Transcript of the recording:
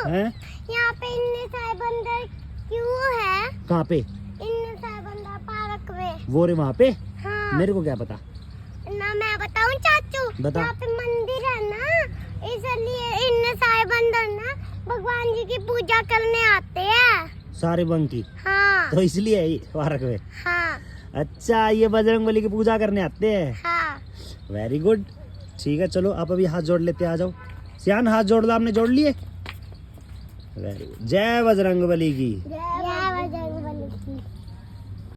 हैं? यहाँ पे इतने सारे बंदर क्यों है? कहाँ पे? इतने सारे बंदर पार्क में। वो रे वहाँ पे? हाँ। मेरे को क्या पता? ना मैं बताऊं चाचू? बता। यहाँ पे मंदिर है ना, इसलिए इतने सारे बंदर ना भगवान जी की पूजा करने आते हैं। सारे बंग की? हाँ। तो इसलिए है पार्क में? हाँ। अच्छा, ये बजरंगबली की पूजा करने आते हैं। हाँ। Very good. ठीक है, चलो आप अभी हाथ जोड़ लेते, आ जाओ। सियान हाथ जोड़ लो, आपने जोड़ लिए? Very good. जय बजरंगबली की। जय